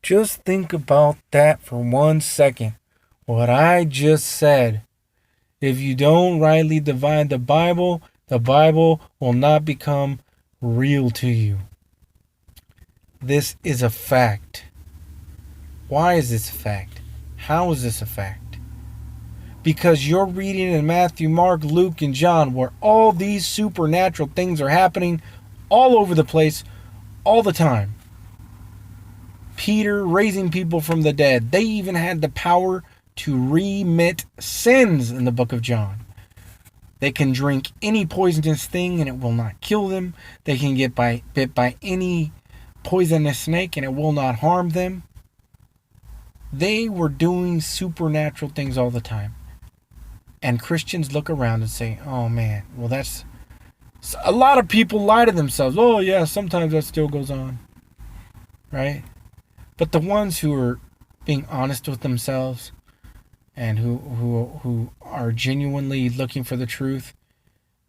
Just think about that for 1 second. What I just said. If you don't rightly divide the Bible will not become real to you. This is a fact. Why is this a fact? How is this a fact? Because you're reading in Matthew, Mark, Luke, and John where all these supernatural things are happening all over the place, all the time. Peter raising people from the dead. They even had the power to remit sins in the book of John. They can drink any poisonous thing and it will not kill them. They can get bit by any poisonous snake and it will not harm them. They were doing supernatural things all the time. And Christians look around and say, oh man, well that's... A lot of people lie to themselves. Oh yeah, sometimes that still goes on. Right? But the ones who are being honest with themselves and who are genuinely looking for the truth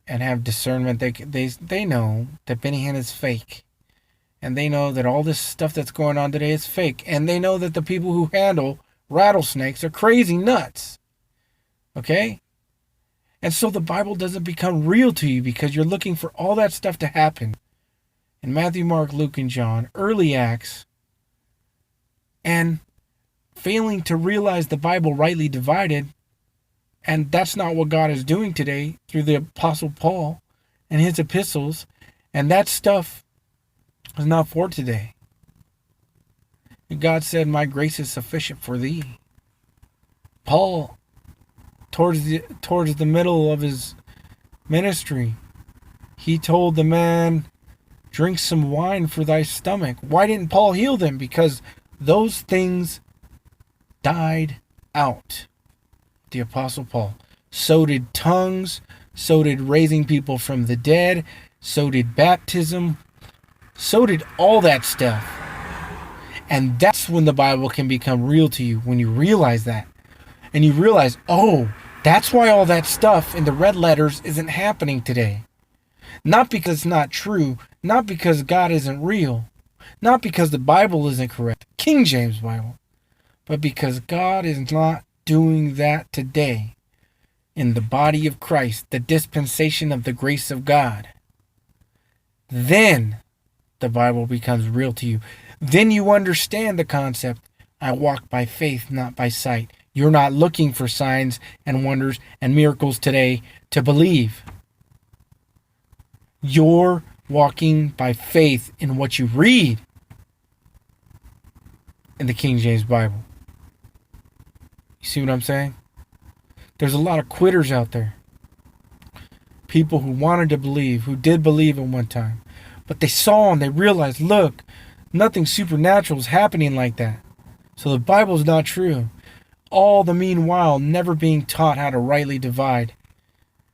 and have discernment, they know that Benny Hinn is fake. And they know that all this stuff that's going on today is fake. And they know that the people who handle rattlesnakes are crazy nuts. Okay? And so the Bible doesn't become real to you because you're looking for all that stuff to happen in Matthew, Mark, Luke, and John, early Acts, and failing to realize the Bible rightly divided. And that's not what God is doing today through the Apostle Paul and his epistles. And that stuff is not for today. And God said, my grace is sufficient for thee. Paul, towards the middle of his ministry, he told the man, drink some wine for thy stomach. Why didn't Paul heal them? Because those things died out. The Apostle Paul. So did tongues. So did raising people from the dead. So did baptism. So did all that stuff. And that's when the Bible can become real to you, when you realize that. And you realize, oh, that's why all that stuff in the red letters isn't happening today. Not because it's not true. Not because God isn't real. Not because the Bible isn't correct. King James Bible. But because God is not doing that today in the body of Christ, the dispensation of the grace of God. Then the Bible becomes real to you. Then you understand the concept. I walk by faith, not by sight. You're not looking for signs and wonders and miracles today to believe. You're walking by faith in what you read in the King James Bible. You see what I'm saying? There's a lot of quitters out there. People who wanted to believe, who did believe at one time. But they saw and they realized, look, nothing supernatural is happening like that. So the Bible's not true. All the meanwhile never being taught how to rightly divide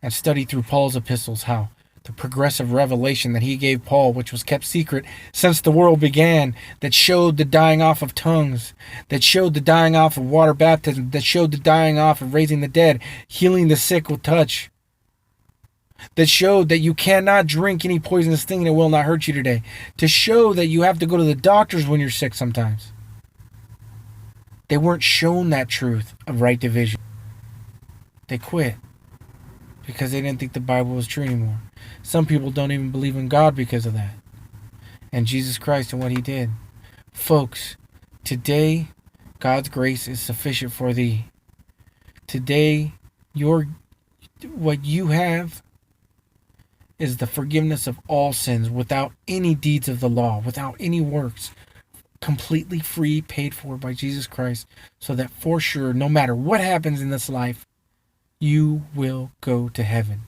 and study through Paul's epistles, how the progressive revelation that he gave Paul, which was kept secret since the world began, that showed the dying off of tongues, that showed the dying off of water baptism, that showed the dying off of raising the dead, healing the sick with touch, that showed that you cannot drink any poisonous thing and it will not hurt you today, to show that you have to go to the doctors when you're sick sometimes. They weren't shown that truth of right division. They quit because they didn't think the Bible was true anymore. Some people don't even believe in God because of that. And Jesus Christ and what he did. Folks, today, God's grace is sufficient for thee. Today, what you have is the forgiveness of all sins without any deeds of the law, without any works. Completely free, paid for by Jesus Christ, so that for sure, no matter what happens in this life, you will go to heaven.